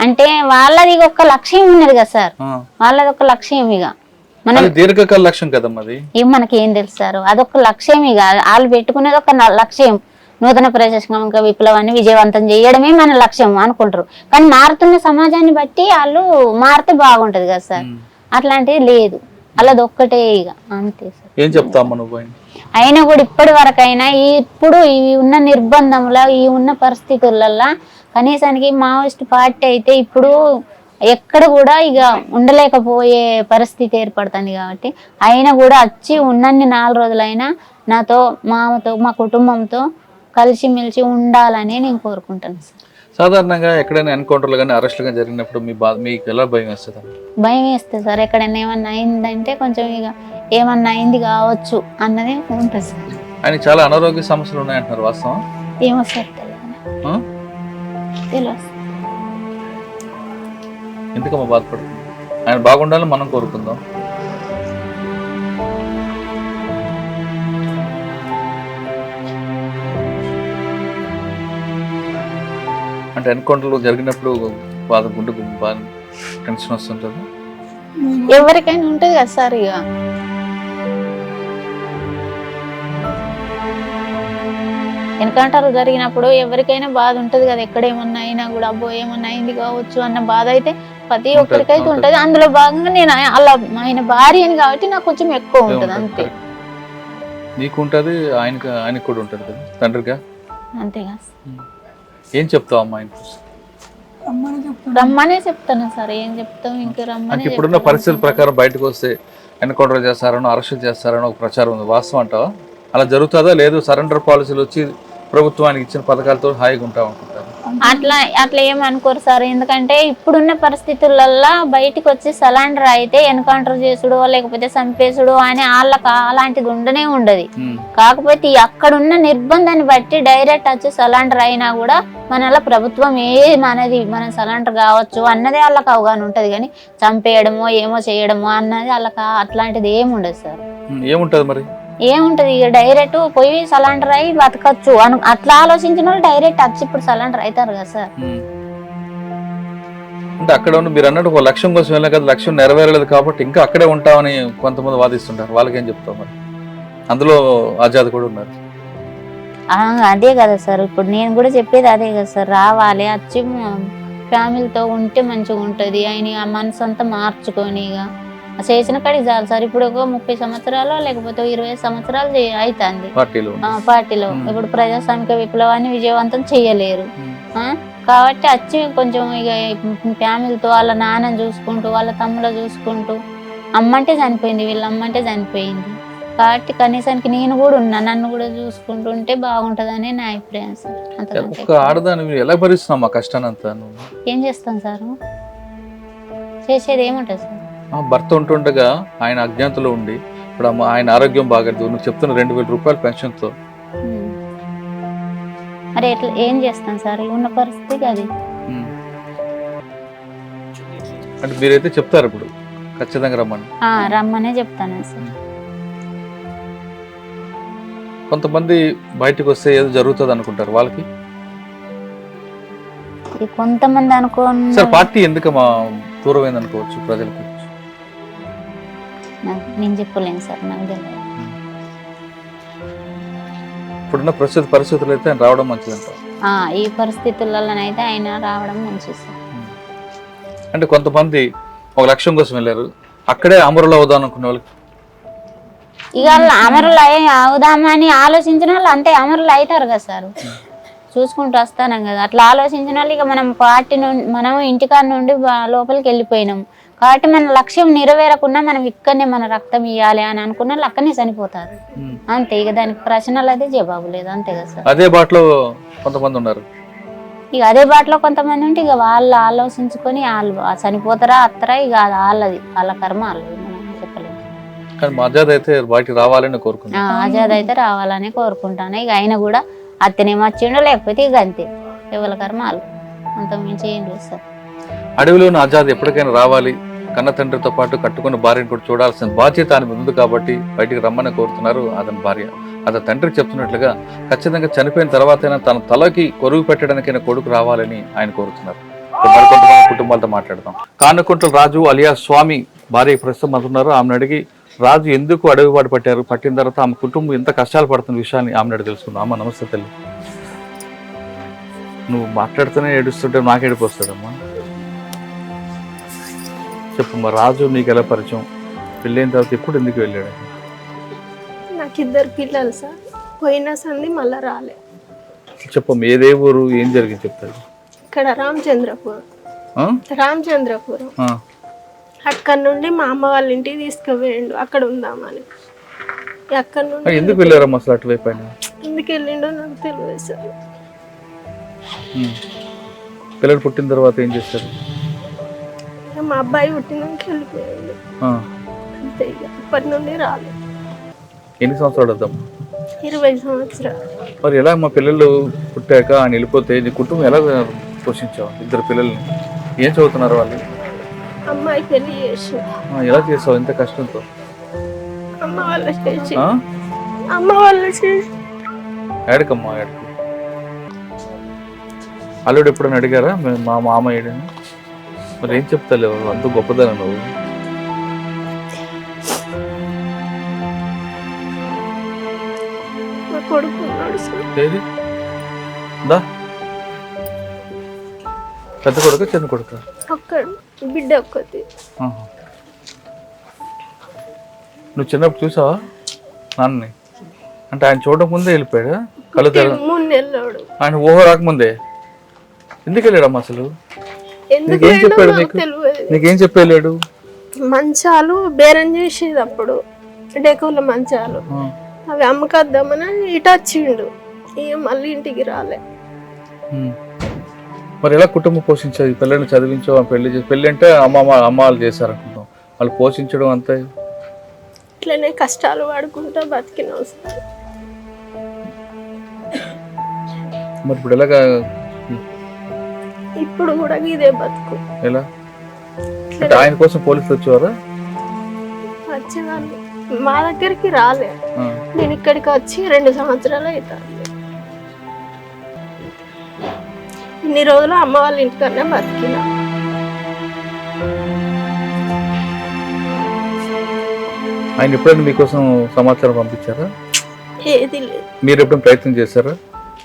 అంటే వాళ్ళది ఒక లక్ష్యం ఉన్నది కదా సార్, వాళ్ళది ఒక లక్ష్యం. ఇక మన దీర్ఘకాల లక్ష్యం కదమ్మది, ఏం మనకేం తెలుసు సార్, అదొక లక్ష్యం. ఇక వాళ్ళు పెట్టుకునేది ఒక లక్ష్యం, నూతన ప్రజాస్వామిక విప్లవాన్ని విజయవంతం చేయడమే మన లక్ష్యం అనుకుంటారు. కానీ మారుతున్న సమాజాన్ని బట్టి వాళ్ళు మారితే బాగుంటది కదా సార్, అట్లాంటిది లేదు, అలాది ఒక్కటే ఇక అంతే సార్. ఏం చెప్తామా నువ్వు? అయినా కూడా ఇప్పటి వరకైనా ఇప్పుడు ఈ ఉన్న నిర్బంధంలో, ఈ ఉన్న పరిస్థితులలో కనీసానికి మావోయిస్ట్ పార్టీ అయితే ఇప్పుడు ఎక్కడ కూడా ఇక ఉండలేకపోయే పరిస్థితి ఏర్పడుతుంది. కాబట్టి అయినా కూడా వచ్చి ఉన్నన్ని 4 రోజులైనా నాతో, మామతో, మా కుటుంబంతో కలిసిమెలిసి ఉండాలని నేను కోరుకుంటాను సార్. సాధారణంగా ఎక్కడైనా ఎన్కౌంటర్లు కానీ అరెస్టులు కానీ జరిగినప్పుడు మీకు ఎలా భయం వేస్తుంది? భయం వేస్తుంది సార్, ఎక్కడైనా ఏమన్నా అయిందంటే కొంచెం ఇక ఏమన్నా అయింది కావచ్చు అన్నది ఉంటుంది సార్. ఆయన చాలా అనారోగ్య సమస్యలు ఉన్నాయంటున్నారు, వాస్తవం? ఏమో సార్ తెలియదు. ఎందుకమ్మా బాధపడుతుంది? ఆయన బాగుండాలని మనం కోరుకుందాం. అంటే ఎన్కౌంటర్లు జరిగినప్పుడు గుండెకు బాగా టెన్షన్ వస్తుంటుంది. ఎవరికైనా ఉంటుంది కదా సార్. ఇక ఎన్కౌంటర్ జరిగినప్పుడు ఎవరికైనా బాధ ఉంటది కదా, ఎక్కడ ఏమన్నా అయినా కూడా అబ్బో ఏమన్నా అయింది కావచ్చు అన్న బాధ అయితే ప్రతి ఒక్కరికైతే ఉంటది. అందులో భాగంగా నేను అలా ఆయన భార్యని కాబట్టి నాకు కొంచెం ఎక్కువ ఉంటది అంతే. నీకు ఉంటది, ఆయనకు కూడా ఉంటది కదా తండ్రిగా, అంతేగా. ఏం చెప్తావు అమ్మా? రమ్మనే చెప్తాను సార్, ఏం చెప్తాం ఇంకా రమ్మని. ఇప్పుడున్న పరిస్థితుల ప్రకారం బయటకు వస్తే ఎన్కౌంటర్ చేస్తారనో అరెస్ట్ చేస్తారనో ఒక ప్రచారం ఉంది, వాస్తవం అంటావా? అలా జరుగుతుందా? లేదు సరెండర్ పాలసీలు వచ్చి ప్రభుత్వానికి ఇచ్చిన పథకాలతో హాయిగా ఉంటా అనుకుంటారు? అట్లా ఏమనుకోరు సార్, ఎందుకంటే ఇప్పుడున్న పరిస్థితులలో బయటకు వచ్చి సలాండర్ అయితే ఎన్కౌంటర్ చేసుడో లేకపోతే చంపేసుడో అని వాళ్ళకి అలాంటిది ఉండనే ఉండదు. కాకపోతే అక్కడున్న నిర్బంధాన్ని బట్టి డైరెక్ట్ వచ్చి సలాండర్ అయినా కూడా మనలా ప్రభుత్వం మనది మనం సలాండర్ కావచ్చు అన్నదే వాళ్ళకి అవగాహన ఉంటది. కానీ చంపేయడమో ఏమో చేయడమో అన్నది వాళ్ళకి అట్లాంటిది ఏముండదు సార్. ఏముంటది మరి? ఏముంటది, ఇక డైరెక్ట్ పోయి సలాండర్ అయి బతకచ్చు అట్లా ఆలోచించిన వాళ్ళు డైరెక్ట్ వచ్చి ఇప్పుడు సలాండర్ అవుతారు కదా సార్. అంటే అక్కడ ఉన్న మీరు అన్నట్టు ఒక లక్ష్యం కోసం వెళ్ళాం కదా, లక్ష్యం నెరవేరలేదు కాబట్టి ఇంకా అక్కడే ఉంటామని కొంతమంది వాదిస్తుంటారు, వాళ్ళకి ఏం చెప్తాం మరి? అందులో ఆజాద్ కూడా ఉన్నారు. అదే కదా సార్, ఇప్పుడు నేను కూడా చెప్పేది అదే కదా సార్, రావాలి వచ్చి ఫ్యామిలీతో ఉంటే మంచిగా ఉంటది. ఆయన ఆ మనసు అంతా మార్చుకొని ఇక చేసిన కాడికి చాలు సార్. ఇప్పుడు ఒక 30 సంవత్సరాలు లేకపోతే 20 సంవత్సరాలు అవుతుంది పార్టీలో. ఇప్పుడు ప్రజాస్వామిక విప్లవాన్ని విజయవంతం చేయలేరు కాబట్టి వచ్చి కొంచెం ఇక ఫ్యామిలీతో వాళ్ళ నాన్నని చూసుకుంటూ వాళ్ళ తమ్ముడు చూసుకుంటూ, అమ్మంటే చనిపోయింది, వీళ్ళ అమ్మంటే చనిపోయింది కాబట్టి కనీసానికి నేను కూడా ఉన్నా, నన్ను కూడా చూసుకుంటూ ఉంటే బాగుంటదని నా అభిప్రాయం సార్. ఆడదాన్ని ఎలా భరిస్తున్నాం ఆ కష్టాన్ని అంతా? ఏం చేస్తాం సార్, చేసేది ఏముంటుంది సార్. భర్త ఉంటుండగా ఆయన అజ్ఞాతలో ఉండి ఇప్పుడు ఆయన ఆరోగ్యం బాగలేదు, నువ్వు చెప్తున్న 2000 రూపాయల పెన్షన్తో మరి ఎట్లా ఏం చేస్తాం సార్, ఉన్న పరిస్థితి అది. అంటే మీరైతే చెప్తారు ఇప్పుడు ఖచ్చితంగా రమ్మనే చెప్తాను సార్. కొంతమంది బయటకు వస్తే ఏదో జరుగుతుంది అనుకుంటారు, వాళ్ళకి కొంతమంది అనుకోని సార్ పార్టీ ఎందుకమ్మా దూరం అయిందనుకోవచ్చు ప్రజలకి? నేను చెప్పలేను సార్, నాకు తెలియదు. ఇప్పుడున్న పరిస్థితులు అయితే ఆయన రావడం మంచిదంట. ఈ పరిస్థితులలోనైతే ఆయన రావడం మంచిది సార్. అంటే కొంతమంది ఒక లక్ష్యం కోసం వెళ్ళారు, అక్కడే అమరులు అవుదాం అనుకునే వాళ్ళకి ఇక అమరులు అవుదామని ఆలోచించిన వాళ్ళు అంతే అమరులు అవుతారు కదా సార్. చూసుకుంటూ వస్తాను కదా, అట్లా ఆలోచించిన వాళ్ళు ఇక మనం పార్టీ నుండి మనం ఇంటికాడ నుండి లోపలికి వెళ్ళిపోయినాం కాబట్టి మన లక్ష్యం నెరవేరకుండా మనం ఇక్కడనే మన రక్తం ఇవ్వాలి అని అనుకున్న వాళ్ళు అక్కడనే చనిపోతారు అంతే. ఇక దానికి ప్రశ్నలు అదే జవాబు లేదు అంతే కదా సార్. అదే బాటలో కొంతమంది ఉన్నారు, ఇక అదే బాటలో కొంతమంది ఉంటే ఇక వాళ్ళు ఆలోచించుకొని వాళ్ళు చనిపోతారా అత్తరా, ఇక అది వాళ్ళ కర్మ వాళ్ళది, మనం చెప్పలేము. కానీ ఆజాద్ అయితే బయటికి రావాలని కోరుకుంటాను. ఆజాద్ అయితే రావాలని కోరుకుంటాను. ఇక ఆయన కూడా అత్తనేమో వచ్చిండో లేకపోతే ఇక అంతే, ఎవరి కర్మ వాళ్ళు, అంత మించి ఏం లేదు సార్. అడవిలోని ఆజాద్ ఎప్పటికైనా రావాలి, కన్న తండ్రితో పాటు కట్టుకున్న భార్యను కూడా చూడాల్సిన బాధ్యత ఆయన ఉంది కాబట్టి బయటికి రమ్మని కోరుతున్నారు అతని భార్య. అతని తండ్రికి చెప్తున్నట్లుగా ఖచ్చితంగా చనిపోయిన తర్వాతైనా తన తలకి కొరుగు పెట్టడానికైనా కొడుకు రావాలని ఆయన కోరుతున్నారు. మరికొంతమంది కుటుంబాలతో మాట్లాడతాం. కానుకుంట్ల రాజు అలియా స్వామి భార్య ప్రస్తుతం అంటున్నారు. ఆమెను అడిగి రాజు ఎందుకు అడవి బాట పట్టిన తర్వాత ఆమె కుటుంబం ఎంత కష్టాలు పడుతున్న విషయాన్ని ఆమెను అడిగి తెలుసుకుందాం. అమ్మ నమస్తే తల్లి. నువ్వు మాట్లాడుతూనే ఏడుస్తుంటే నాకు ఏడుపు వస్తుందమ్మా. చెప్పమ్మా, రాజు నీకు ఎలా పరిచయం, పెళ్ళైన తర్వాత ఎప్పుడు ఎందుకు వెళ్ళాడు? నాకు 2 పిల్లలు సార్, పోయిన సంది మళ్ళా రాలే. చెప్పమ్మా, ఏదే ఊరు, ఏం జరిగింది చెప్తారు? ఇక్కడ రామచంద్రపురం. అక్కడ నుండి మా అమ్మ వాళ్ళ ఇంటికి తీసుకుపోయిండు, అక్కడ ఉందామని. అక్కడ నుండి ఎందుకు వెళ్ళారమ్మా అసలు అటువైపు? ఎందుకు వెళ్ళిండో నాకు తెలియదు సార్. పిల్లలు పుట్టిన తర్వాత ఏం చేస్తారు? మా అబ్బాయి పుట్టినాక వెళ్ళిపోయాడు అంతే. ఇక అప్పటి నుండి రాలేదు. ఎన్ని సంవత్సరాలు అవుతాము? 20 సంవత్సరాలు. మరి ఎలా మా పిల్లలు పుట్టాక ఆయన వెళ్ళిపోతే నీ కుటుంబం ఎలా పోషించావు? 2 పిల్లల్ని ఏం చదువుతున్నారు వాళ్ళు? అమ్మాయి పెళ్లి చేసి. ఎలా చేసావు ఎంత కష్టంతో? అమ్మ వాళ్ళ చేసి. ఏడకమ్మా ఏడకు. అల్లుడు ఎప్పుడైనా అడిగారా మా మామ ఏడని? మరి ఏం చెప్తాలేవు, అంత గొప్పదన నువ్వు. పెద్ద కొడుక చిన్న కొడుక? బిడ్డ ఒక్కటి. నువ్వు చిన్నప్పుడు చూసావా నాన్నని? అంటే ఆయన చూడక ముందే వెళ్ళిపోయాడు? కళ్ళు వెళ్ళాడు ఆయన ఊహ రాకముందే. ఎందుకు వెళ్ళాడమ్మా అసలు? నీకేం చెప్పాడు? నీకేం చెప్పలేడు? మంచాలు బేరం చేసేది అప్పుడు, డెకోల మంచాలు, అవి అమ్మకద్దామని ఇటు వచ్చిండు. ఇక మళ్ళీ ఇంటికి రాలే. మరి ఎలా కుటుంబం పోషించేది? పిల్లల్ని చదివించావు, పెళ్లి అంటే అమ్మ వాళ్ళు చేశారనుకుంటాం, వాళ్ళు పోషించడం అంతే. ఇట్లనే కష్టాలు పడుకుంటా బతికినాం సార్. మరి ఇప్పుడు ఎలాగా? ఇప్పుడు కూడా ఇదే బతుకు. ఎలా? ఆయన కోసం పోలీసులు వచ్చేవారా? వచ్చేవాళ్ళు, మా దగ్గరికి రాలే. నేను ఇక్కడికి వచ్చి 2 సంవత్సరాలు అవుతాను. ఇన్ని రోజులు అమ్మ వాళ్ళ ఇంటికన్నా బతికినా. ఆయన ఎప్పుడైనా మీకోసం సమాచారం పంపించారా? ఏది లేదు. మీరు ఎప్పుడైనా ప్రయత్నం చేశారా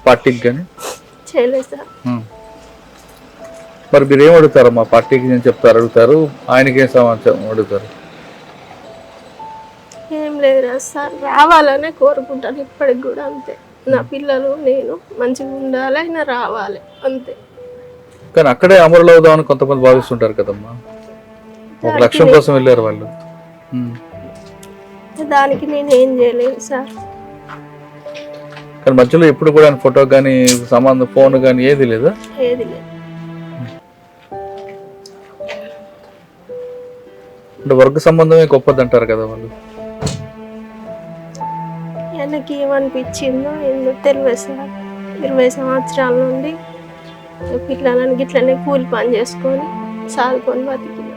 పార్టీకి? కానీ చేయలేదు సార్. మరి మీరు ఏం అడుగుతారు? మా పార్టీకి నేను చెప్తారు అడుగుతారు, ఆయనకి ఏం సమాచారం అడుగుతారు? ఏం లేదు సార్, రావాలనే కోరుకుంటాను ఇప్పటికి కూడా అంతే. నా పిల్లలు నేను మంచిగా ఉండాలి, ఆయన రావాలి అంతే. కానీ అక్కడే అమరులు అవుదామని కొంతమంది భావిస్తుంటారు కదమ్మా, ఒక లక్ష్యం కోసం వెళ్ళారు వాళ్ళు. దానికి నేను ఏం చేయలేదు సార్. కానీ మధ్యలో ఎప్పుడు కూడా ఫోటో కానీ సంబంధం ఫోన్ కానీ ఏది లేదా? ఏది లేదు. అంటే వర్గ సంబంధమే గొప్పది అంటారు కదా వాళ్ళు. ఆయనకి ఏమనిపించిందో ఏందో తెలియదు సార్. 20 సంవత్సరాల నుండి పిల్లలని గిట్లనే కూలి పని చేసుకొని సాదుకొని బతికిన.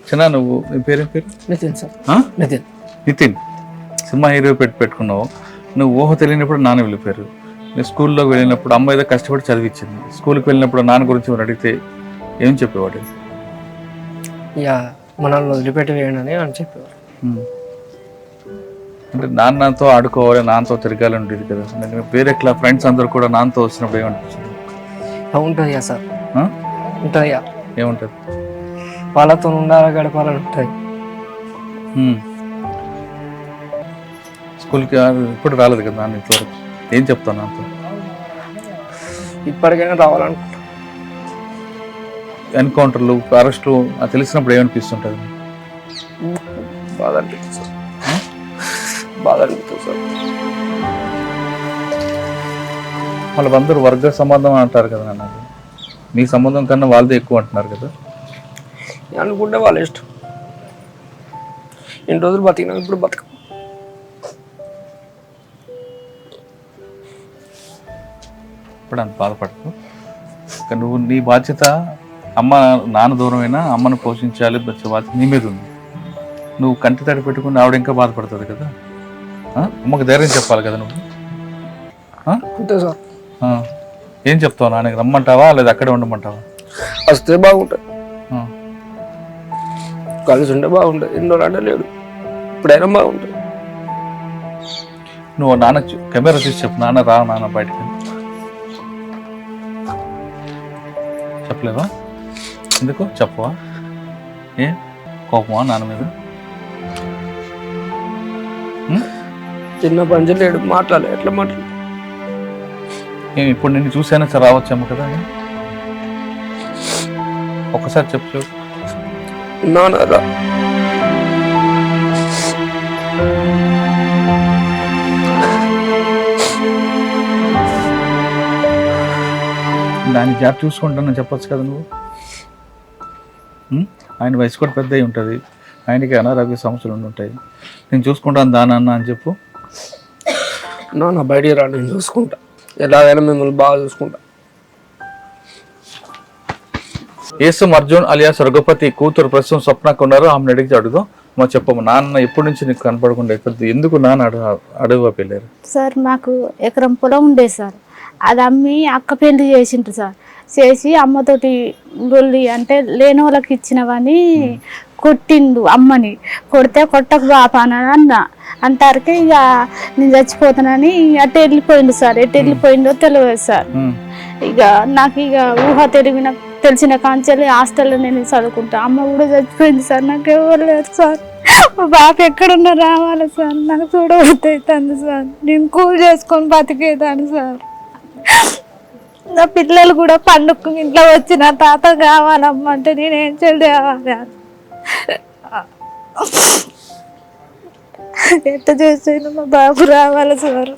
చిన్న నువ్వు నీ పేరేం పేరు? Nitin sir. Nitin. Cinema hero పెట్టుకున్నావు. నువ్వు ఊహ తెలియనప్పుడు నాన్న వెళ్ళిపోయారు. నేను స్కూల్లోకి వెళ్ళినప్పుడు అమ్మ ఏదో కష్టపడి చదివించింది, స్కూల్కి వెళ్ళినప్పుడు నాన్న గురించి మీరు అడిగితే ఏం చెప్పేవాడు? ఇక మనల్ని వదిలిపెట్టి వేయండి అని చెప్పేవారు. అంటే నాన్నతో ఆడుకోవాలి, నాన్నతో తిరగాలి ఉండేది కదా. వేరే ఫ్రెండ్స్ అందరూ కూడా నాన్నతో వచ్చినప్పుడు ఏమనిపించింది? ఉంటుందిగా సార్, ఉంటుందిగా. ఏముంటుంది? వాళ్ళతో ఉండాలి, గడపాలని ఉంటుంది. స్కూల్కి ఇప్పుడు రాలేదు కదా నాన్న ఇంతవరకు, ఏం చెప్తాను నాన్నతో? ఇప్పటికైనా రావాలనుకుంటా. ఎన్కౌంటర్లు, అరెస్టులు తెలిసినప్పుడు ఏమనిపిస్తుంటుంది? బాధ అనిపిస్తుంది సార్, బాధ అనిపిస్తుంది సార్. వాళ్ళందరూ వర్గ సంబంధం అంటారు కదా నాన్న, మీ సంబంధం కన్నా వాళ్ళదే ఎక్కువ అంటున్నారు కదా. అనుకుంటే వాళ్ళ ఇష్టం. ఎన్ని రోజులు బతికినా ఇప్పుడు బతక. ఇప్పుడు అంత బాధపడకు. నువ్వు నీ బాధ్యత, అమ్మ నాన్న దూరమైనా అమ్మను పోషించాలి, బాధ్యత నీ మీద ఉంది. నువ్వు కంటి తడి పెట్టుకుని ఆవిడ ఇంకా బాధపడుతుంది కదా. అమ్మకు ధైర్యం చెప్పాలి కదా నువ్వు. అంతే సార్. ఏం చెప్తావు? నాన్నకి రమ్మంటావా లేదా అక్కడే ఉండమంటావా? వస్తే బాగుంటుంది, కలిసి ఉంటే బాగుంటుంది. ఎన్నో అంటే లేడు, ఇప్పుడైనా బాగుంటుంది. నువ్వు నాన్న కెమెరా చూసి చెప్పు, నాన్న రా నాన్న బయటకి. చెప్పలేవా? ఎందుకు చెప్పవా? ఏ కోపమా నాన్న మీద? చిన్న పంచి లేడు, మాట్లాడలే. ఎట్లా మాట్లాడు? నేను ఇప్పుడు నిన్ను చూసాను సార్, రావచ్చాము కదా. ఒక్కసారి చెప్పు చూడు. నాన్నరా దాన్ని జాబ్ చూసుకుంటానని చెప్పొచ్చు కదా నువ్వు. ఆయన వయసు కూడా పెద్ద అయి ఉంటుంది, ఆయనకి అనారోగ్య సమస్యలు ఉండి ఉంటాయి. నేను చూసుకుంటాను దానన్న అని చెప్పు. నాన్న బయటికి రా, నేను చూసుకుంటా. ఎలాగైనా మిమ్మల్ని బాగా చూసుకుంటా. యేసు అర్జున్ అలియాస్ రఘుపతి కూతురు ప్రస్తుతం స్వప్నకు ఉన్నారు, ఆమెను అడిగి అడుగుదాం. మా చెప్పమ్మ, నాన్న ఎప్పటి నుంచి నీకు కనపడకుండా ఎందుకు నాన్న అడవి వెళ్ళారు? సార్ మాకు ఎకరం పొలం ఉండేది సార్, అది అమ్మి అక్క పెళ్లి చేసిండ్రు సార్. చేసి అమ్మతోటి లొల్లి అంటే లేని వాళ్ళకి ఇచ్చినవని కొట్టిండు అమ్మని. కొడితే కొట్టకు బాప అని అన్న అంటారుకే ఇక నేను చచ్చిపోతానని అటు వెళ్ళిపోయిండు సార్. ఎటు వెళ్ళిపోయిండో తెలియదు సార్. ఇక నాకు ఇక ఊహ తెలిసిన కాంచెల్లి హాస్టల్లో నేను చదువుకుంటా. అమ్మ కూడా చచ్చిపోయింది సార్, నాకు ఎవరు లేదు సార్. మా బాప ఎక్కడున్నా రావాలి సార్, నాకు చూడబోతుంది సార్. నేను కూల్ చేసుకొని బతికేదాన్ని సార్. నా పిల్లలు కూడా పండుగ ఇంట్లో వచ్చి నా తాత కావాలమ్మ అంటే నేనేం చేయాలి? ఎట్ట చేసాను మా బాబు రావాలి సార్.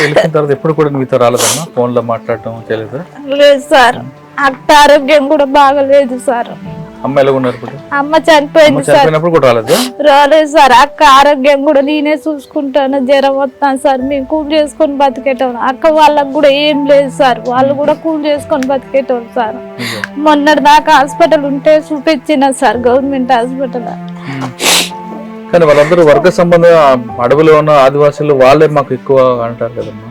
వెళ్ళిన తర్వాత ఎప్పుడు కూడా మీతో రాలేదమ్మా? ఫోన్ లో మాట్లాడటం చేయలేదు? లేదు సార్, అక్క ఆరోగ్యం కూడా బాగలేదు సార్. అమ్మ ఎలా ఉన్నారు ఇప్పుడు? అమ్మ చనిపోయింది సార్. కూడా రాలేదు సార్. అక్క ఆరోగ్యం కూడా నేనే చూసుకుంటాను, జ్వరం వస్తాను సార్. మేము కూల్ చేసుకొని బతికేటోళ్ళు. అక్క వాళ్ళకు కూడా ఏం లేదు సార్, వాళ్ళు కూడా కూల్ చేసుకొని బతికేటోళ్ళు సార్. మొన్నటి దాకా హాస్పిటల్ ఉంటే చూపించిన సార్, గవర్నమెంట్ హాస్పిటల్. కానీ వాళ్ళందరూ వర్గ సంబంధం అడవిలో ఉన్న ఆదివాసులు వాళ్ళే మాకు ఎక్కువ అంటారు కదమ్మా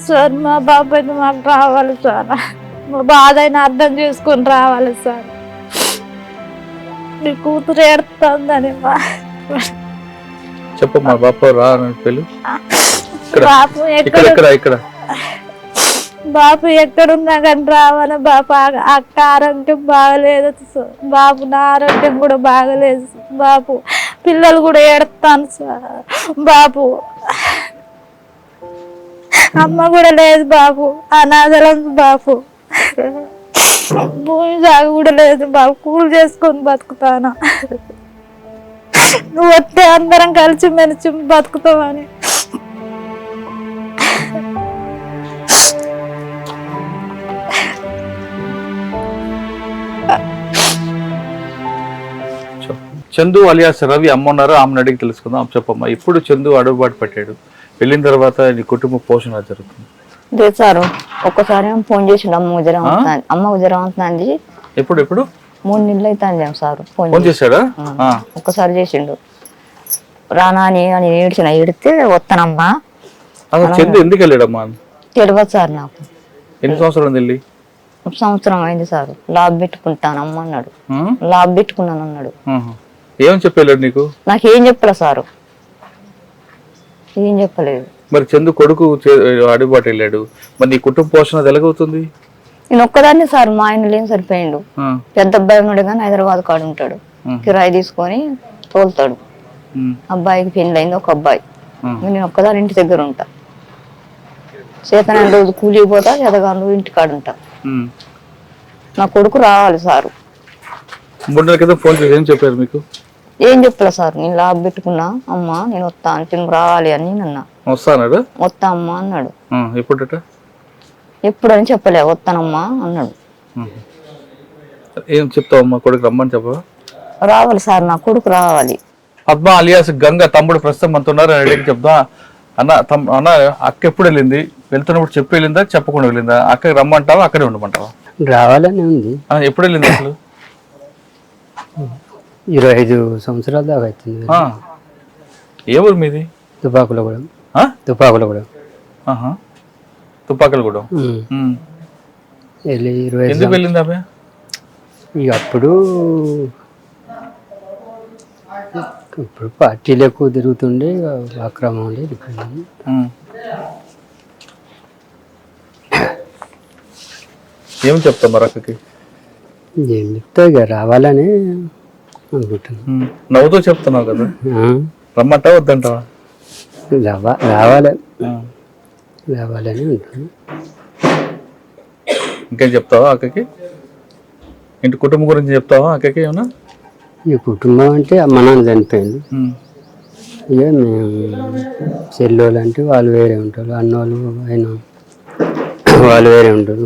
సార్. మా బాబు అయితే మాకు రావాలి సార్, మా బాధ అయినా అర్థం చేసుకొని రావాలి సార్. నీ కూతురు ఏడుతుందని చెప్పు. మా బాబు రా పెళ్ళి బాబు ఇక్కడ బాబు ఎక్కడున్నా కానీ రావాలి. బాబు అక్క ఆరోగ్యం బాగలేదు, బాబు నా ఆరోగ్యం కూడా బాగలేదు. బాబు పిల్లలు కూడా ఏడుతాను సార్. బాబు అమ్మ కూడా లేదు బాబు, అనాథలం బాబు. భూమి సాగు కూడా లేదు బాబు, కూల్ చేసుకొని బతుకుతాను. నువ్వు వస్తే అందరం కలిసి మెలిసి బతుకుతామని. చందు అలియాస్ రవి అమ్మ ఉన్నారు, ఆమెను అడిగి తెలుసుకుందాం. చెప్పమ్మా, ఇప్పుడు చందు అడుగుబాటు పెట్టాడు, వెళ్ళిన తర్వాత నీ కుటుంబ పోషణ జరుగుతుంది? లేదు సార్, ఒక్కసారి ఫోన్ చేసిండు, అమ్మ జ్వరం అవుతుంది, అమ్మ జ్వరం అవుతుంది. ఎప్పుడు 3 నెలలు అవుతుంది సార్. ఫోన్ చేశాడా? ఒక్కసారి చేసిండు. రానా అని ఏడితే వస్తానమ్మా. అసలు చందు ఎందుకు వెళ్ళాడమ్మా? తెలియదు సార్ నాకు. ఎన్ని సంవత్సరాలు వెళ్ళి? సంవత్సరం అయింది సార్. లాబ్ పెట్టుకుంటానమ్మా అన్నాడు. లాబ్ పెట్టుకున్నాను అన్నాడు. ఏమని చెప్పాడు నీకు? నాకేం చెప్పలే సారు, ఏం చెప్పలేదు. మరి చందు కొడుకు అడుగుబాటు వెళ్ళాడు, మరి నీ కుటుంబ పోషణ ఎలాగవుతుంది? నేను ఒక్కదాన్ని సార్, మా ఆయన లేని సరిపోయిండు. పెద్ద అబ్బాయి ఉన్నాడు కానీ హైదరాబాద్ కాడు ఉంటాడు, కిరాయి తీసుకొని తోలుతాడు. అబ్బాయికి పెళ్లి అయింది, ఒక అబ్బాయి. నేను ఒక్కదాని ఇంటి దగ్గర ఉంటా. చేతన రోజు కూలికి పోతా, చేతగాను ఇంటి కాడు ఉంటా. నా కొడుకు రావాలి సారు. 3 నెలల క్రితం ఫోన్ చేసి ఏం చెప్పారు మీకు? ఏం చెప్పలే సార్, నేను లాభ పెట్టుకున్నా అమ్మా, నేను వస్తా అంటే రావాలి అని అన్నా. వస్తాడు, వస్తా అమ్మా అన్నాడు. ఎప్పుడట? ఎప్పుడని చెప్పలే, వస్తానమ్మా అన్నాడు. ఏం చెప్తావమ్మా? కొడుకు రమ్మని చెప్పవా? రావాలి సార్, నా కొడుకు రావాలి. పద్మ అలియాస్ గంగ తమ్ముడు ప్రస్తుతం మనతో ఉన్నారు. అడిగి చెప్తా అన్న అక్క ఎప్పుడు వెళ్ళింది? వెళ్తున్నప్పుడు చెప్పి వెళ్ళిందా, చెప్పకుండా వెళ్ళిందా? అక్కడికి రమ్మంటావా, అక్కడే ఉండమంటావా? రావాలని ఉంది. ఎప్పుడు వెళ్ళింది అసలు? 25 సంవత్సరాల దాకా అవుతుంది. ఏ ఊరు మీది? తుపాకులగూడెం. తుపాకులగూడెం. వెళ్ళి 20 ఎందుకు వెళ్ళింది ఆమె? ఇక అప్పుడు పార్టీలు ఎక్కువ తిరుగుతుండే, అక్రమం ఉండేది. ఏం చెప్తాం మరి అక్కకి? ఏం చెప్తా, ఇక రావాలని అనుకుంటున్నాను. నవ్వుతూ చెప్తున్నావు కదా, రమ్మంటావా వద్దంటావా? రావాలని ఉంటుంది. ఇంకేం చెప్తావా అక్కకి? ఇంటి కుటుంబం గురించి చెప్తావా అక్కకి ఏమన్నా? ఈ కుటుంబం అంటే అమ్మ నాన్న చనిపోయింది. ఇక మేము చెల్లోళ్ళు అంటే వాళ్ళు వేరే ఉంటారు, అన్నోళ్ళు ఆయన వాళ్ళు వేరే ఉంటారు,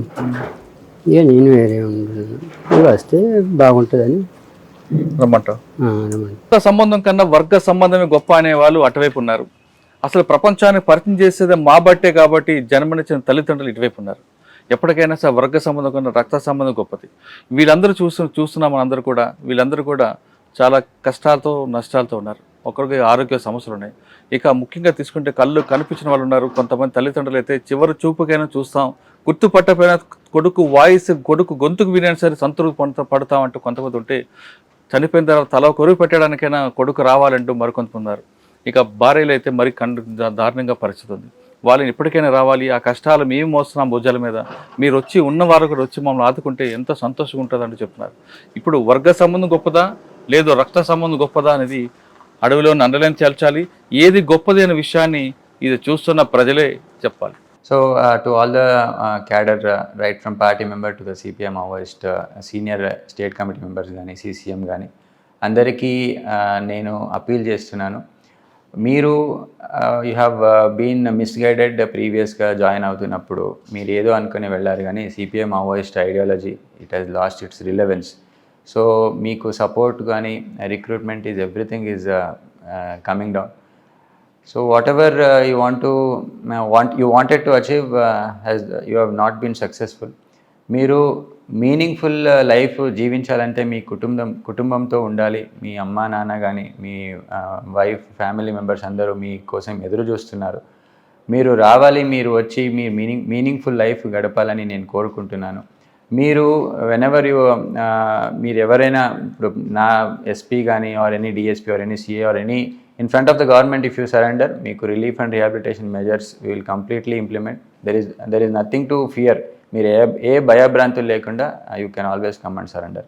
ఇక నేను వేరే ఉంటున్నాను. ఇక వస్తే బాగుంటుందని రమ్మంటావు. సంబంధం కన్నా వర్గ సంబంధమే గొప్ప అనే వాళ్ళు అటువైపు ఉన్నారు. అసలు ప్రపంచాన్ని పరిచయం చేసేదే మా బట్టే కాబట్టి జన్మనిచ్చిన తల్లిదండ్రులు ఇటువైపు ఉన్నారు. ఎప్పటికైనా సరే వర్గ సంబంధం కన్నా రక్త సంబంధం గొప్పది. వీళ్ళందరూ చూస్తున్నాం మనందరూ కూడా. వీళ్ళందరూ కూడా చాలా కష్టాలతో నష్టాలతో ఉన్నారు. ఒకరికి ఆరోగ్య సమస్యలు ఉన్నాయి. ఇక ముఖ్యంగా తీసుకుంటే కళ్ళు కనిపించిన వాళ్ళు ఉన్నారు. కొంతమంది తల్లిదండ్రులు అయితే చివరి చూపుకైనా చూస్తాం, గుర్తుపట్టపోయినా కొడుకు వాయిస్, కొడుకు గొంతుకు వినైనా సరే సంతృప్తి పడతామంటూ కొంతమంది ఉంటే, చనిపోయిన తర్వాత తల కొరువు పెట్టడానికైనా కొడుకు రావాలంటూ మరికొంతమంది ఉన్నారు. ఇక భార్యలు అయితే మరి దారుణంగా పరిస్థితి ఉంది. వాళ్ళని ఎప్పటికైనా రావాలి, ఆ కష్టాలు మేము మోస్తున్నాం భుజాల మీద, మీరు వచ్చి ఉన్నవారు కూడా వచ్చి మమ్మల్ని ఆదుకుంటే ఎంతో సంతోషంగా ఉంటుంది అంటూ చెప్తున్నారు. ఇప్పుడు వర్గ సంబంధం గొప్పదా లేదు రక్త సంబంధం గొప్పదా అనేది అడవిలో నండలేని తేల్చాలి. ఏది గొప్పది అనే విషయాన్ని ఇది చూస్తున్న ప్రజలే చెప్పాలి. So to all the cadre, right from party member to the CPM Maoist senior state committee members కానీ CCM కానీ అందరికీ నేను అపీల్ చేస్తున్నాను. మీరు యూ హ్యావ్ బీన్ మిస్గైడెడ్ ప్రీవియస్గా జాయిన్ అవుతున్నప్పుడు మీరు ఏదో అనుకుని వెళ్ళారు, కానీ CPM Maoist ideology it has lost its relevance. So మీకు సపోర్ట్ కానీ recruitment is everything is coming down. So whatever you wanted to achieve you have not been successful. మీరు మీనింగ్ఫుల్ లైఫ్ జీవించాలంటే మీ కుటుంబంతో ఉండాలి. మీ అమ్మ నాన్న కానీ మీ వైఫ్ ఫ్యామిలీ మెంబర్స్ అందరూ మీ కోసం ఎదురు చూస్తున్నారు. మీరు రావాలి, మీరు వచ్చి మీ మీనింగ్ఫుల్ లైఫ్ గడపాలని నేను కోరుకుంటున్నాను. మీరు వెనెవర్ మీరు ఎవరైనా ఇప్పుడు నా ఎస్పీ కానీ or any DSP or any CA or any in front of the government, if you surrender, meeku relief and rehabilitation measures we will completely implement. There is nothing to fear. Meer ఏ భయభ్రాంతులు లేకుండా you can always come and surrender.